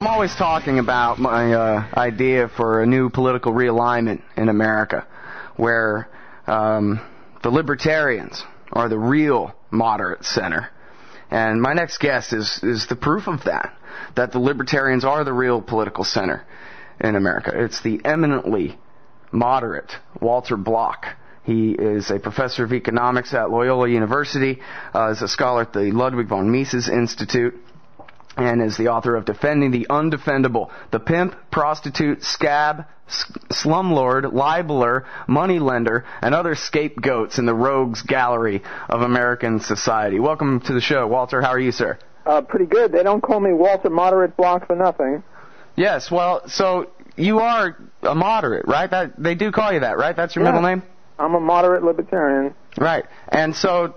I'm always talking about my idea for a new political realignment in America, where the libertarians are the real moderate center. And my next guest is the proof of that the libertarians are the real political center in America. It's the eminently moderate Walter Block. He is a professor of economics at Loyola University, is a scholar at the Ludwig von Mises Institute, and is the author of Defending the Undefendable, the Pimp, Prostitute, Scab, Slumlord, Libeler, Moneylender, and Other Scapegoats in the Rogues Gallery of American Society. Welcome to the show, Walter. How are you, sir? Pretty good. They don't call me Walter Moderate Block for nothing. Yes, well, so you are a moderate, right? They do call you that, right? That's your middle name? I'm a moderate libertarian. Right. And so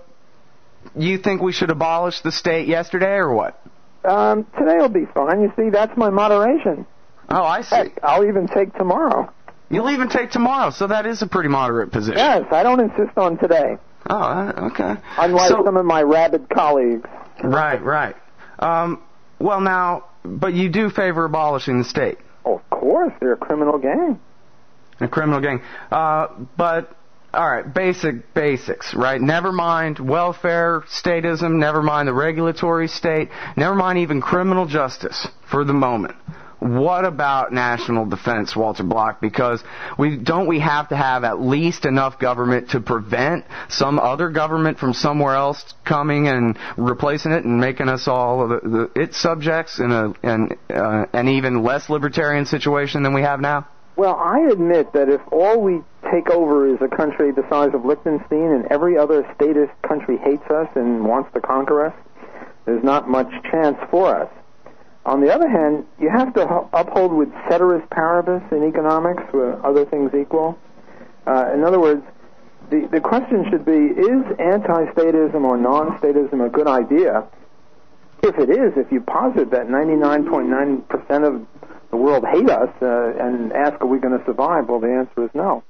you think we should abolish the state yesterday or what? Today will be fine. You see, that's my moderation. Oh, I see. Heck, I'll even take tomorrow. You'll even take tomorrow, so that is a pretty moderate position. Yes, I don't insist on today. Oh, okay. Unlike some of my rabid colleagues. Right. Well, now, but you do favor abolishing the state. Oh, of course, they're a criminal gang. A criminal gang. But, all right, basics, right? Never mind welfare statism, never mind the regulatory state, never mind even criminal justice for the moment. What about national defense, Walter Block? Because we have to have at least enough government to prevent some other government from somewhere else coming and replacing it and making us all its subjects in an even less libertarian situation than we have now? Well, I admit that if all we take over is a country the size of Liechtenstein and every other statist country hates us and wants to conquer us, there's not much chance for us. On the other hand, you have to uphold with ceteris paribus in economics, where other things equal. In other words, the question should be, is anti-statism or non-statism a good idea? If it is, if you posit that 99.9% of the world hate us and ask, are we going to survive? Well, the answer is no.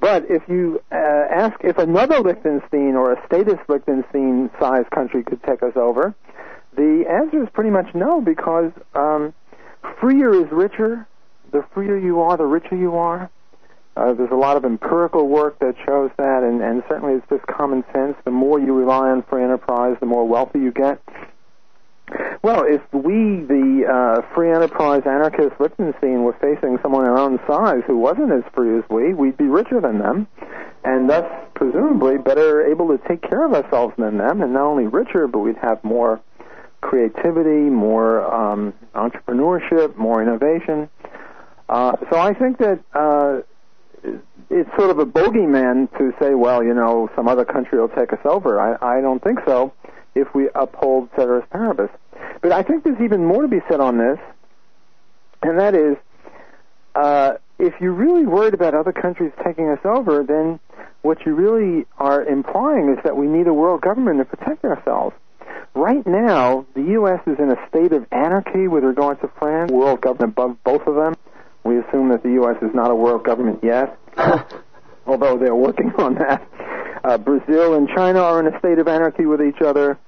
But if you ask if another Liechtenstein or a statist Liechtenstein-sized country could take us over, the answer is pretty much no, because freer is richer. The freer you are, the richer you are. There's a lot of empirical work that shows that, and certainly it's just common sense. The more you rely on free enterprise, the more wealthy you get. Well, if we, the free enterprise anarchist Liechtenstein, were facing someone our own size who wasn't as free as we'd be richer than them, and thus presumably better able to take care of ourselves than them, and not only richer, but we'd have more creativity, more entrepreneurship, more innovation. So I think that it's sort of a bogeyman to say, well, some other country will take us over. I don't think so if we uphold ceteris paribus. But I think there's even more to be said on this, and that is, if you're really worried about other countries taking us over, then what you really are implying is that we need a world government to protect ourselves. Right now, the U.S. is in a state of anarchy with regard to France, world government above both of them. We assume that the U.S. is not a world government yet, although they're working on that. Brazil and China are in a state of anarchy with each other.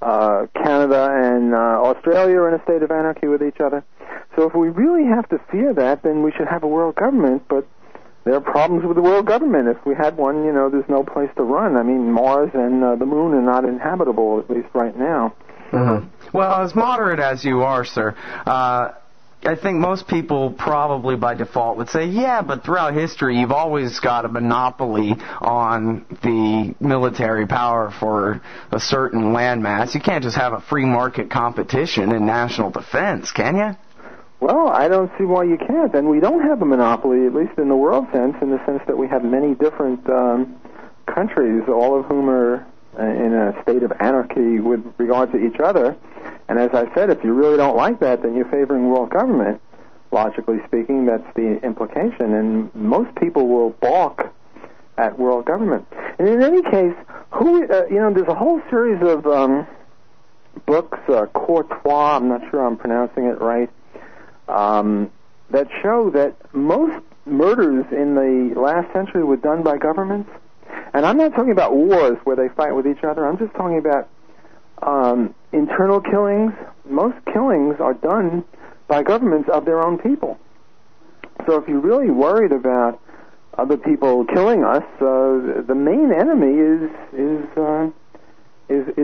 Canada and Australia are in a state of anarchy with each other. So if we really have to fear that, then we should have a world government, but there are problems with the world government. If we had one, there's no place to run. I mean, Mars and the moon are not inhabitable, at least right now. Mm-hmm. Well, as moderate as you are, sir, I think most people probably by default would say, yeah, but throughout history you've always got a monopoly on the military power for a certain landmass. You can't just have a free market competition in national defense, can you? Well, I don't see why you can't. And we don't have a monopoly, at least in the world sense, in the sense that we have many different countries, all of whom are in a state of anarchy with regard to each other. And as I said, if you really don't like that, then you're favoring world government. Logically speaking, that's the implication. And most people will balk at world government. And in any case, there's a whole series of books, Courtois, I'm not sure I'm pronouncing it right, that show that most murders in the last century were done by governments. And I'm not talking about wars where they fight with each other. I'm just talking about internal killings. Most killings are done by governments of their own people. So if you're really worried about other people killing us, the main enemy is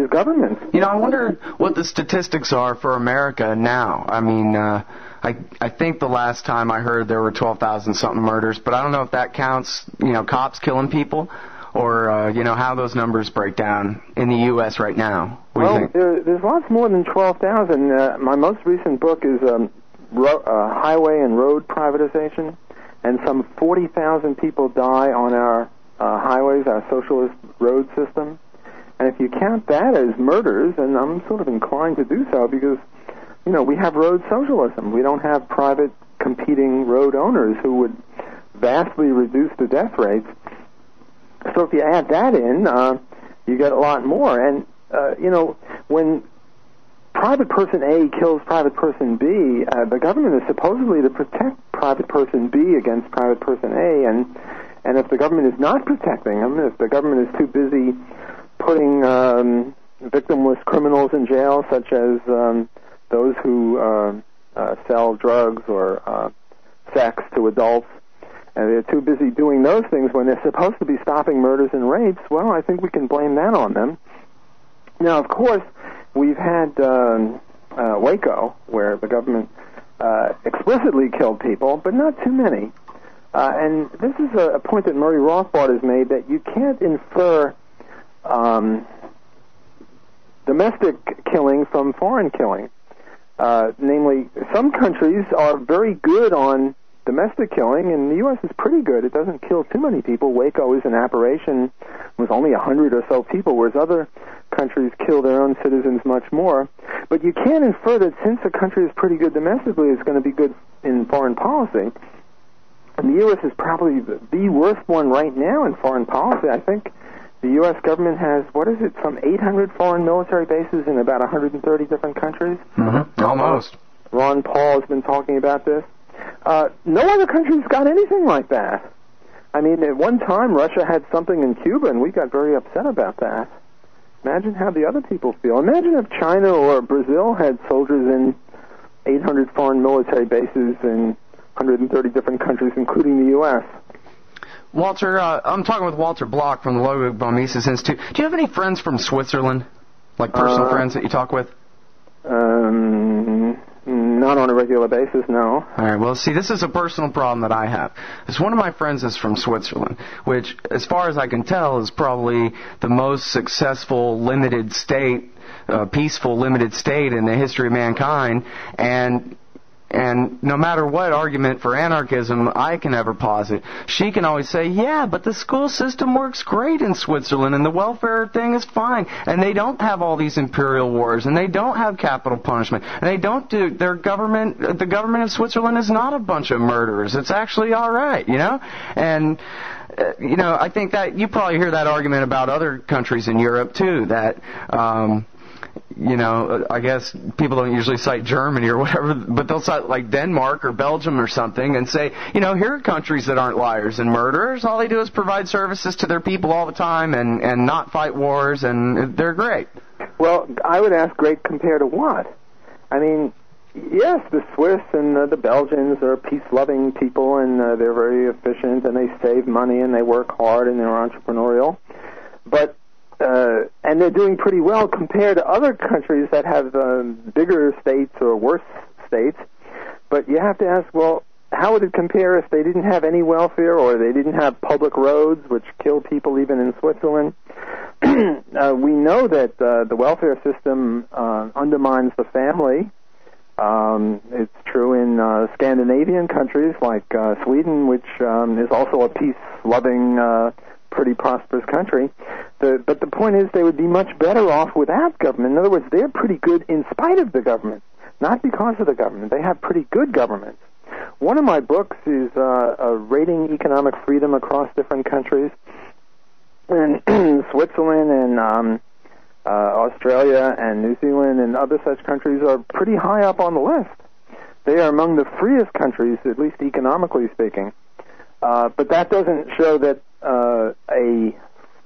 government. You know, I wonder what the statistics are for America now. I mean, I think the last time I heard there were 12,000 something murders, but I don't know if that counts, you know, cops killing people, or you know, how those numbers break down in the U.S. right now. What do you think? There's lots more than 12,000. My most recent book is highway and road privatization, and some 40,000 people die on our highways, our socialist road system. And if you count that as murders, and I'm sort of inclined to do so because, you know, we have road socialism. We don't have private competing road owners who would vastly reduce the death rates. So if you add that in, you get a lot more. And, you know, when private person A kills private person B, the government is supposedly to protect private person B against private person A. And if the government is not protecting them, if the government is too busy putting victimless criminals in jail, such as those who sell drugs or sex to adults, and they're too busy doing those things when they're supposed to be stopping murders and rapes, well, I think we can blame that on them. Now, of course, we've had Waco, where the government explicitly killed people, but not too many. And this is a point that Murray Rothbard has made, that you can't infer domestic killing from foreign killing. Namely, some countries are very good on domestic killing, and the U.S. is pretty good. It doesn't kill too many people. Waco is an aberration with only 100 or so people, whereas other countries kill their own citizens much more. But you can't infer that since a country is pretty good domestically, it's going to be good in foreign policy. And the U.S. is probably the worst one right now in foreign policy. I think the U.S. government has, some 800 foreign military bases in about 130 different countries? Mm-hmm. Almost. Ron Paul has been talking about this. No other country's got anything like that. I mean, at one time, Russia had something in Cuba, and we got very upset about that. Imagine how the other people feel. Imagine if China or Brazil had soldiers in 800 foreign military bases in 130 different countries, including the U.S. Walter, I'm talking with Walter Block from the Ludwig von Mises Institute. Do you have any friends from Switzerland? Like personal friends that you talk with? Not on a regular basis, no. All right, well, see, this is a personal problem that I have. One of my friends is from Switzerland, which, as far as I can tell, is probably the most successful limited state, peaceful limited state in the history of mankind, and no matter what argument for anarchism I can ever posit, she can always say, yeah, but the school system works great in Switzerland, and the welfare thing is fine, and they don't have all these imperial wars, and they don't have capital punishment, and they don't do, the government of Switzerland is not a bunch of murderers. It's actually all right, you know? And you know, I think that you probably hear that argument about other countries in Europe, too, that you know, I guess people don't usually cite Germany or whatever, but they'll cite like Denmark or Belgium or something and say, you know, here are countries that aren't liars and murderers. All they do is provide services to their people all the time and not fight wars, and they're great. Well, I would ask great compared to what? I mean, yes, the Swiss and the Belgians are peace-loving people, and they're very efficient, and they save money, and they work hard, and they're entrepreneurial. But and they're doing pretty well compared to other countries that have bigger states or worse states. But you have to ask, well, how would it compare if they didn't have any welfare or they didn't have public roads, which kill people even in Switzerland? We know that the welfare system undermines the family. It's true in Scandinavian countries like Sweden, which is also a peace-loving pretty prosperous country. But the point is they would be much better off without government. In other words, they're pretty good in spite of the government, not because of the government. They have pretty good governments. One of my books is rating economic freedom across different countries. And Switzerland and Australia and New Zealand and other such countries are pretty high up on the list. They are among the freest countries, at least economically speaking. But that doesn't show that a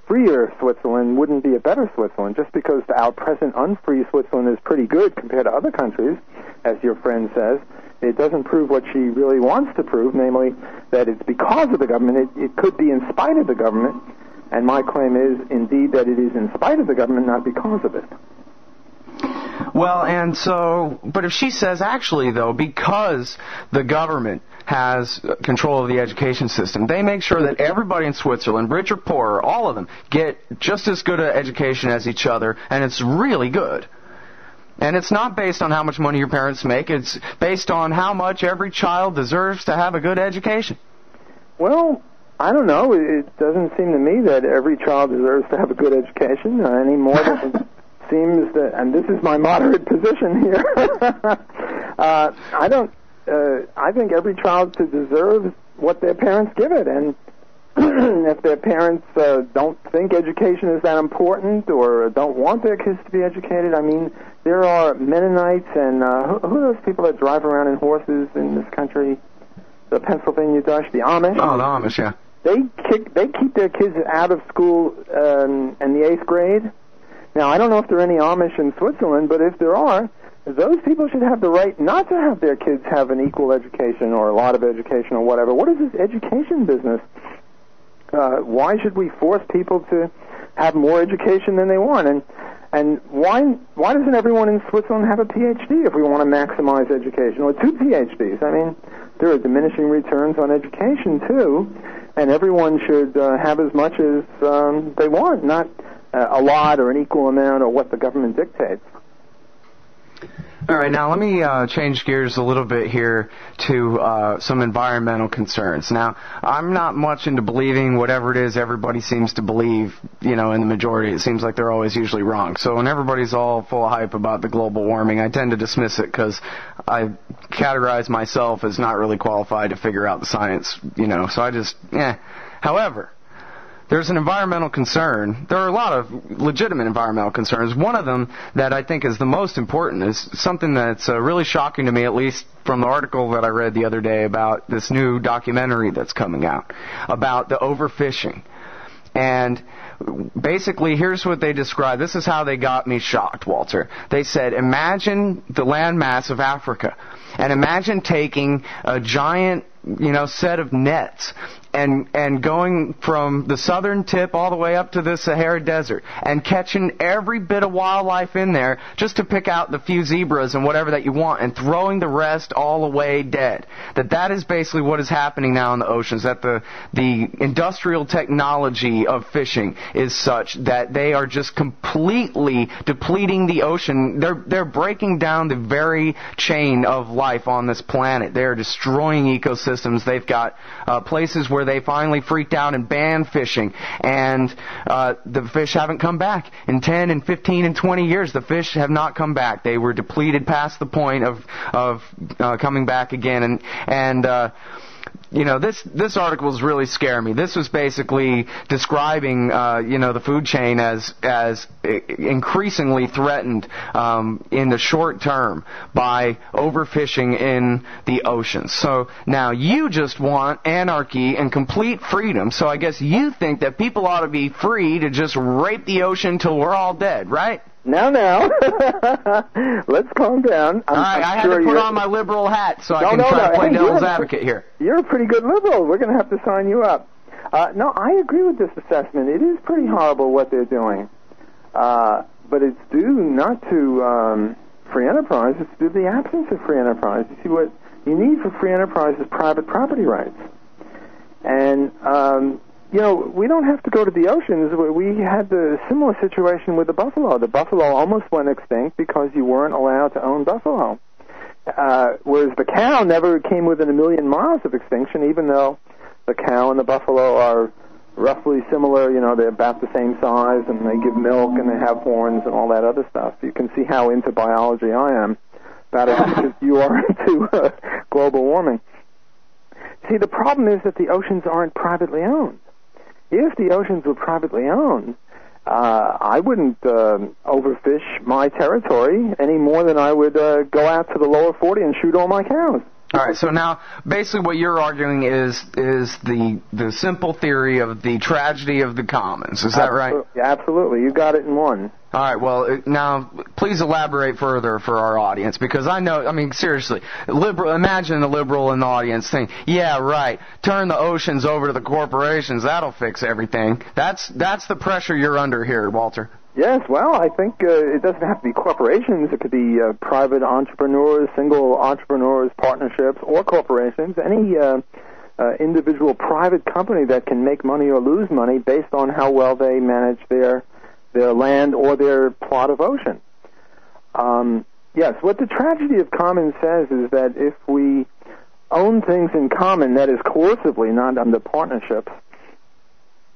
freer Switzerland wouldn't be a better Switzerland. Just because our present unfree Switzerland is pretty good compared to other countries, as your friend says, It doesn't prove what she really wants to prove, namely that it's because of the government. It could be in spite of the government, and my claim is, indeed, that it is in spite of the government, not because of it. Well, and so, but if she says, actually, though, because the government has control of the education system, they make sure that everybody in Switzerland, rich or poor, all of them, get just as good an education as each other, and it's really good. And it's not based on how much money your parents make, it's based on how much every child deserves to have a good education. Well, I don't know. It doesn't seem to me that every child deserves to have a good education any more than it seems that, and this is my moderate position here, I think every child deserves what their parents give it, and if their parents don't think education is that important or don't want their kids to be educated, I mean, there are Mennonites and who are those people that drive around in horses in this country? The Pennsylvania Dutch, the Amish. Oh, the Amish, yeah. They keep their kids out of school in the 8th grade. Now, I don't know if there are any Amish in Switzerland, but if there are, those people should have the right not to have their kids have an equal education or a lot of education or whatever. What is this education business? Why should we force people to have more education than they want? And why doesn't everyone in Switzerland have a PhD if we want to maximize education, or 2 PhDs? I mean, there are diminishing returns on education too, and everyone should have as much as they want, not a lot or an equal amount or what the government dictates. All right, now let me change gears a little bit here to some environmental concerns. Now, I'm not much into believing whatever it is everybody seems to believe, in the majority. It seems like they're always usually wrong. So when everybody's all full of hype about the global warming, I tend to dismiss it because I categorize myself as not really qualified to figure out the science, so I just, However, there's an environmental concern. There are a lot of legitimate environmental concerns. One of them that I think is the most important is something that's really shocking to me, at least from the article that I read the other day about this new documentary that's coming out about the overfishing. And basically, here's what they describe. This is how they got me shocked, Walter. They said, imagine the landmass of Africa, and imagine taking a giant, set of nets and going from the southern tip all the way up to the Sahara Desert and catching every bit of wildlife in there just to pick out the few zebras and whatever that you want and throwing the rest all away dead. That is basically what is happening now in the oceans, that the industrial technology of fishing is such that they are just completely depleting the ocean. They're breaking down the very chain of life on this planet. They're destroying ecosystems. They've got places where they finally freaked out and banned fishing, and the fish haven't come back. In 10 and 15 and 20 years, the fish have not come back. They were depleted past the point of coming back again, and this article was really scaring me. This was basically describing, the food chain as increasingly threatened in the short term by overfishing in the oceans. So now you just want anarchy and complete freedom. So I guess you think that people ought to be free to just rape the ocean till we're all dead, right? Now, let's calm down. All right, I had to put on my liberal hat so I can try to play devil's advocate here. You're a pretty good liberal. We're going to have to sign you up. No, I agree with this assessment. It is pretty horrible what they're doing. But it's due not to free enterprise, it's due to the absence of free enterprise. You see, what you need for free enterprise is private property rights. And we don't have to go to the oceans. We had the similar situation with the buffalo. The buffalo almost went extinct because you weren't allowed to own buffalo. Whereas the cow never came within 1 million miles of extinction, even though the cow and the buffalo are roughly similar. They're about the same size, and they give milk, and they have horns, and all that other stuff. You can see how into biology I am, about as much as you are into global warming. See, the problem is that the oceans aren't privately owned. If the oceans were privately owned, I wouldn't overfish my territory any more than I would go out to the lower 40 and shoot all my cows. All right, so now basically what you're arguing is the simple theory of the tragedy of the commons. Is that right? Yeah, absolutely. You got it in one. All right, well, now please elaborate further for our audience, because I know, I mean, seriously, imagine a liberal in the audience saying, yeah, right, turn the oceans over to the corporations, that'll fix everything. That's the pressure you're under here, Walter. Yes, well, I think it doesn't have to be corporations. It could be private entrepreneurs, single entrepreneurs, partnerships, or corporations. Any individual private company that can make money or lose money based on how well they manage their land or their plot of ocean. Yes, what the tragedy of commons says is that if we own things in common, that is coercively, not under partnerships,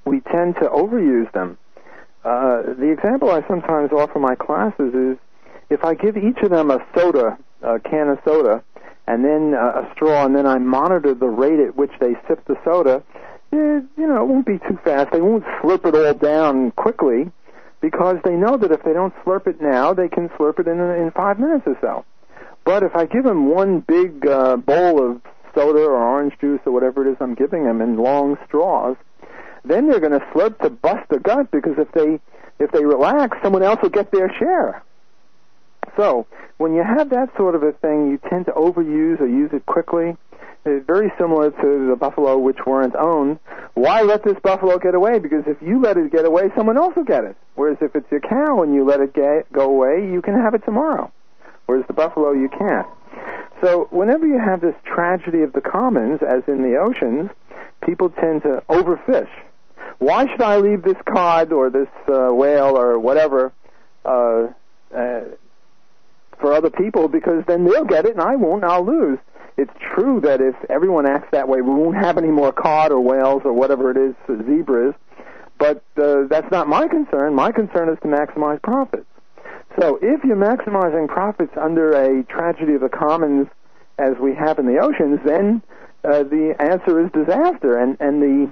we tend to overuse them. The example I sometimes offer my classes is if I give each of them a can of soda, and then a straw, and then I monitor the rate at which they sip the soda, it won't be too fast. They won't slurp it all down quickly, because they know that if they don't slurp it now, they can slurp it in 5 minutes or so. But if I give them one big bowl of soda or orange juice or whatever it is I'm giving them in long straws, then they're going to slurp to bust the gut, because if they relax, someone else will get their share. So when you have that sort of a thing, you tend to overuse or use it quickly. It's very similar to the buffalo which weren't owned. Why let this buffalo get away? Because if you let it get away, someone else will get it. Whereas if it's your cow and you let it go away, you can have it tomorrow. Whereas the buffalo, you can't. So whenever you have this tragedy of the commons, as in the oceans, people tend to overfish. Why should I leave this cod or this whale or whatever for other people? Because then they'll get it and I won't, and I'll lose. It's true that if everyone acts that way, we won't have any more cod or whales or whatever it is, zebras. But that's not my concern. My concern is to maximize profits. So if you're maximizing profits under a tragedy of the commons as we have in the oceans, then the answer is disaster. And the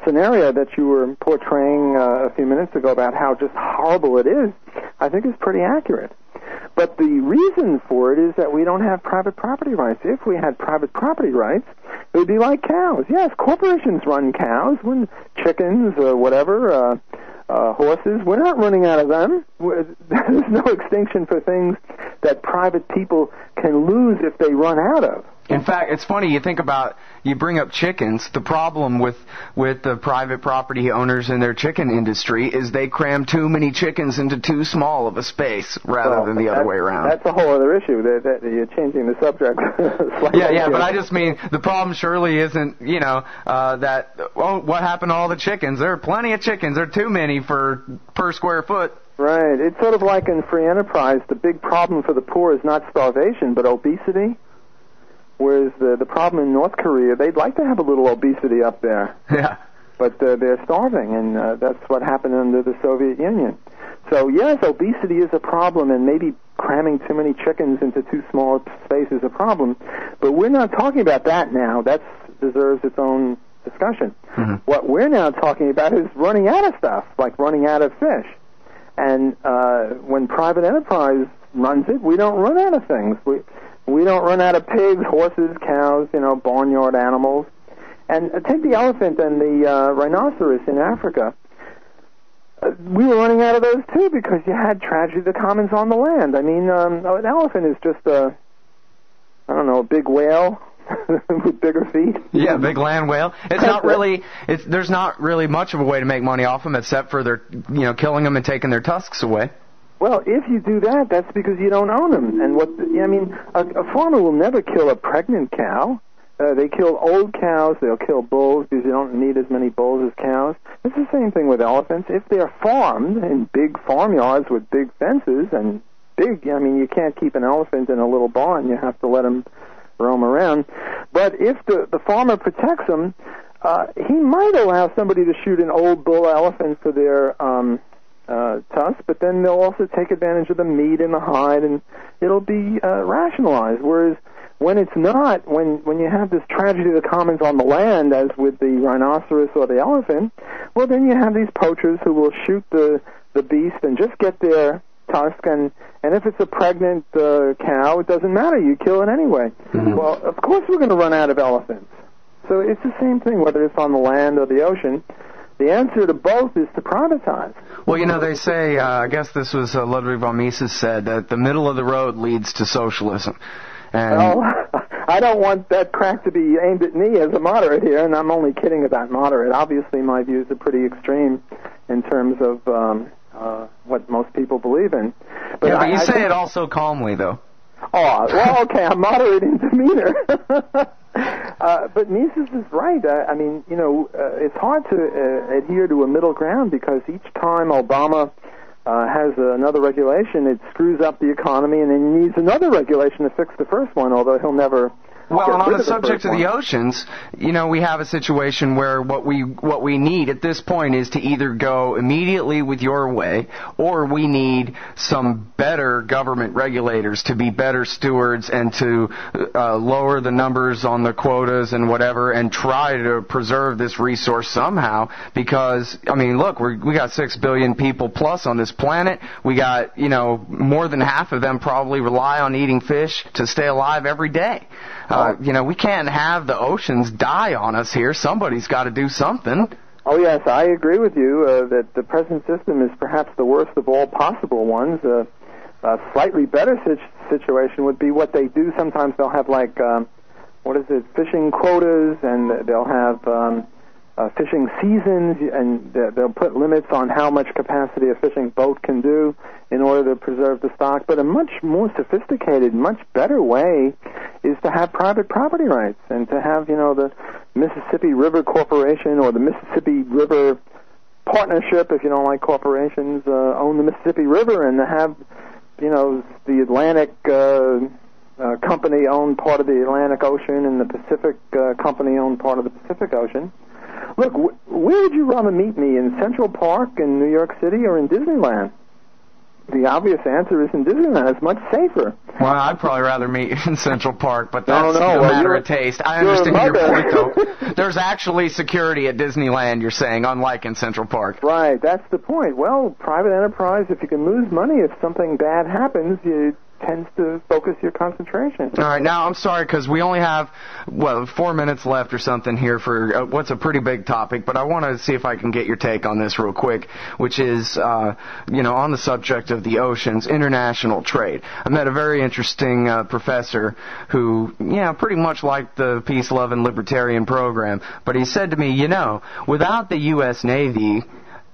scenario that you were portraying a few minutes ago about how just horrible it is, I think is pretty accurate. But the reason for it is that we don't have private property rights. If we had private property rights, it would be like cows. Yes, corporations run cows, chickens, whatever, horses. We're not running out of them. There's no extinction for things that private people can lose if they run out of. In fact, it's funny, you bring up chickens. The problem with the private property owners in their chicken industry is they cram too many chickens into too small of a space rather than the other way around. That's a whole other issue. That you're changing the subject slightly. Yeah, but I just mean the problem surely isn't, what happened to all the chickens? There are plenty of chickens. There are too many per square foot. Right. It's sort of like in free enterprise, the big problem for the poor is not starvation, but obesity. Whereas the problem in North Korea, they'd like to have a little obesity up there. Yeah. But they're starving, and that's what happened under the Soviet Union. So, yes, obesity is a problem, and maybe cramming too many chickens into too small a space is a problem. But we're not talking about that now. That deserves its own discussion. Mm-hmm. What we're now talking about is running out of stuff, like running out of fish. And when private enterprise runs it, we don't run out of things. We don't run out of pigs, horses, cows, barnyard animals. And take the elephant and the rhinoceros in Africa. We were running out of those, too, because you had tragedy of the commons on the land. I mean, an elephant is just a big whale with bigger feet. Yeah, big land whale. There's not really much of a way to make money off them except for their, killing them and taking their tusks away. Well, if you do that, that's because you don't own them. And a farmer will never kill a pregnant cow. They kill old cows. They'll kill bulls because you don't need as many bulls as cows. It's the same thing with elephants. If they're farmed in big farmyards with big fences and you can't keep an elephant in a little barn. You have to let him roam around. But if the farmer protects them, he might allow somebody to shoot an old bull elephant for their tusks, but then they'll also take advantage of the meat and the hide, and it'll be rationalized. Whereas when it's not, when you have this tragedy of the commons on the land, as with the rhinoceros or the elephant, well, then you have these poachers who will shoot the beast and just get their tusk, and if it's a pregnant cow, it doesn't matter. You kill it anyway. Mm-hmm. Well, of course we're going to run out of elephants. So it's the same thing, whether it's on the land or the ocean. The answer to both is to privatize. Well, you know, they say, I guess this was Ludwig von Mises said, that the middle of the road leads to socialism. And well, I don't want that crack to be aimed at me as a moderate here, and I'm only kidding about moderate. Obviously, my views are pretty extreme in terms of what most people believe in. But yeah, but you say it all so calmly, though. Oh, well, okay, I'm moderate in demeanor. But Mises is right. I mean, you know, it's hard to adhere to a middle ground because each time Obama has another regulation, it screws up the economy, and then needs another regulation to fix the first one, although he'll never... Well, and on the subject of the oceans, you know, we have a situation where what we need at this point is to either go immediately with your way, or we need some better government regulators to be better stewards and to lower the numbers on the quotas and whatever, and try to preserve this resource somehow. Because, I mean, look, we got 6 billion people plus on this planet. We got, you know, more than half of them probably rely on eating fish to stay alive every day. You know, we can't have the oceans die on us here. Somebody's got to do something. Oh, yes, I agree with you that the present system is perhaps the worst of all possible ones. A slightly better situation would be what they do. Sometimes they'll have, like, fishing quotas, and they'll have fishing seasons, and they'll put limits on how much capacity a fishing boat can do in order to preserve the stock. But a much more sophisticated, much better way is to have private property rights, and to have, you know, the Mississippi River Corporation or the Mississippi River Partnership, if you don't like corporations, own the Mississippi River, and to have, you know, the Atlantic company own part of the Atlantic Ocean, and the Pacific company own part of the Pacific Ocean. Look, where would you rather meet me, in Central Park in New York City or in Disneyland? The obvious answer is in Disneyland. It's much safer. Well, I'd probably rather meet in Central Park, but that's a matter of taste. I understand your point, though. There's actually security at Disneyland, you're saying, unlike in Central Park. Right, that's the point. Well, private enterprise, if you can lose money, if something bad happens, you tends to focus your concentration. All right, now I'm sorry because we only have 4 minutes left or something here for what's a pretty big topic, but I want to see if I can get your take on this real quick, which is you know, on the subject of the oceans, international trade. I met a very interesting professor who, yeah, pretty much liked the peace-loving libertarian program, but he said to me, you know, without the U.S. Navy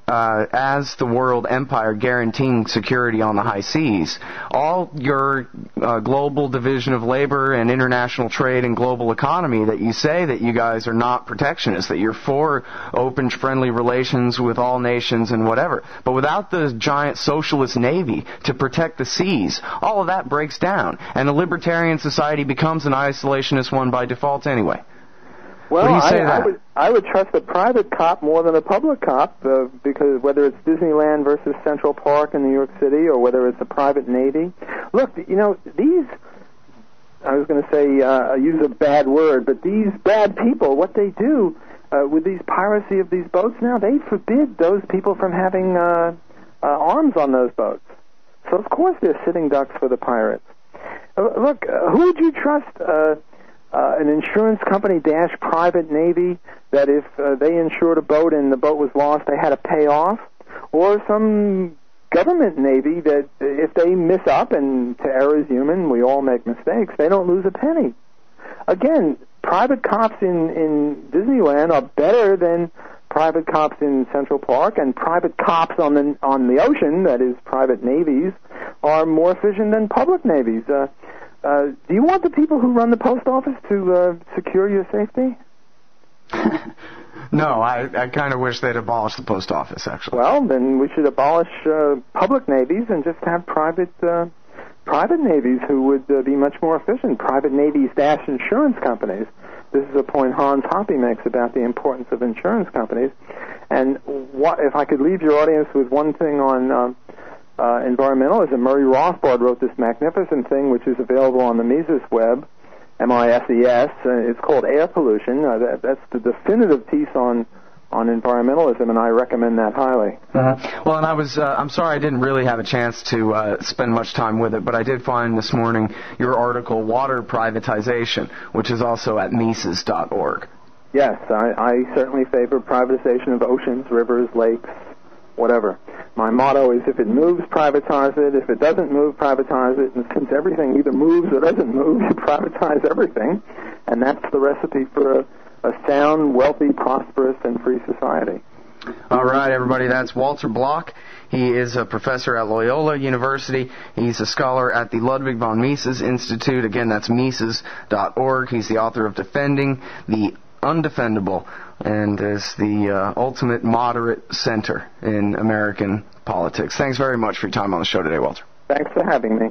as the world empire guaranteeing security on the high seas, all your global division of labor and international trade and global economy that you say that you guys are not protectionists, that you're for open, friendly relations with all nations and whatever, but without the giant socialist navy to protect the seas, all of that breaks down, and a libertarian society becomes an isolationist one by default anyway. Well, I would trust a private cop more than a public cop, because whether it's Disneyland versus Central Park in New York City, or whether it's a private navy. Look, you know, I was going to say, use a bad word, but these bad people, what they do with these piracy of these boats now, they forbid those people from having arms on those boats. So, of course, they're sitting ducks for the pirates. Look, who would you trust? An insurance company - private navy, that if they insured a boat and the boat was lost, they had to pay off? Or some government navy that if they miss up, and to err is human, we all make mistakes, they don't lose a penny? Again, private cops in Disneyland are better than private cops in Central Park, and private cops on the ocean, that is private navies, are more efficient than public navies. Do you want the people who run the post office to secure your safety? No, I kind of wish they'd abolish the post office, actually. Well, then we should abolish public navies and just have private navies who would be much more efficient. Private navies - insurance companies. This is a point Hans Hoppe makes about the importance of insurance companies. And if I could leave your audience with one thing on environmentalism, Murray Rothbard wrote this magnificent thing, which is available on the Mises web, MISES. It's called Air Pollution. That's the definitive piece on on environmentalism, and I recommend that highly. Well, and I'm sorry I didn't really have a chance to spend much time with it, but I did find this morning your article, Water Privatization, which is also at Mises.org. Yes, I certainly favor privatization of oceans, rivers, lakes, whatever. My motto is, if it moves, privatize it. If it doesn't move, privatize it. And since everything either moves or doesn't move, you privatize everything. And that's the recipe for a sound, wealthy, prosperous, and free society. All right, everybody, that's Walter Block. He is a professor at Loyola University. He's a scholar at the Ludwig von Mises Institute. Again, that's Mises.org. He's the author of Defending the Undefendable, and is the ultimate moderate center in American politics. Thanks very much for your time on the show today, Walter. Thanks for having me.